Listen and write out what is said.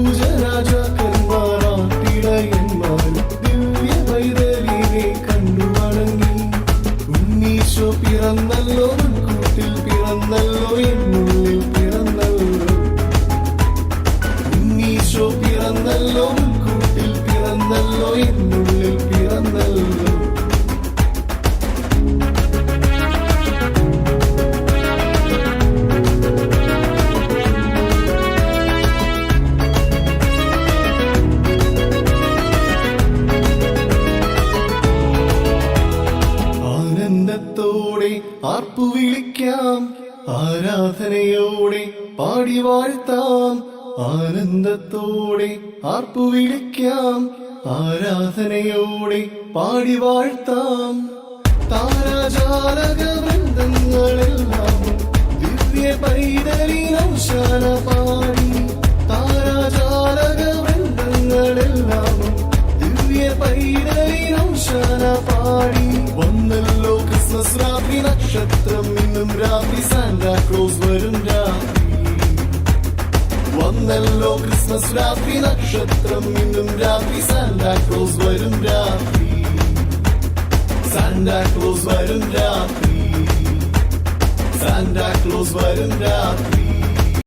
പൂജരാജാക്കന്മാരാട്ടിടയന്മാർ ദിവ്യ പൈതലിനെ കണ്ടു വണങ്ങി. ഉണ്ണീശോ പിറന്നല്ലോ, കൂട്ടിൽ പിറന്നല്ലോ, എന്നുള്ളിൽ പിറന്നല്ലോ. ഉണ്ണീശോ പിറന്നല്ലോ, കൂട്ടിൽ പിറന്നല്ലോ, എന്നുള്ളിൽ പിറന്നല്ലോ. ആനന്ദത്തോടെ ആർപ്പു വിളിക്കാം, ആരാധനയോടെ പാടി വാഴ്ത്താം. ആനന്ദത്തോടെ ആർപ്പു വിളിക്കാം, ആരാധനയോടെ പാടി വാഴ്ത്താം. താരാജാലക വൃന്ദങ്ങളെല്ലാം ദിവ്യ പൈതലിനൗശാന പാടി. താരാജാലക വൃന്ദങ്ങളെല്ലാം ദിവ്യ പൈതലിനൗശാന പാടി. വന്നല്ലോ ക്രിസ്മസ് രാത്രി നക്ഷത്രം, ഇന്നും രാത്രി സാന്റാക്ലോസ് വരും രാത്രി. വന്നല്ലോ ക്രിസ്മസ് രാത്രി നക്ഷത്രം, ഇന്നും രാത്രി സാന്റാക്ലോസ് വരും രാത്രി. സാന്റാക്ലോസ് വരും രാത്രി. സാന്റാക്ലോസ് വരും രാത്രി.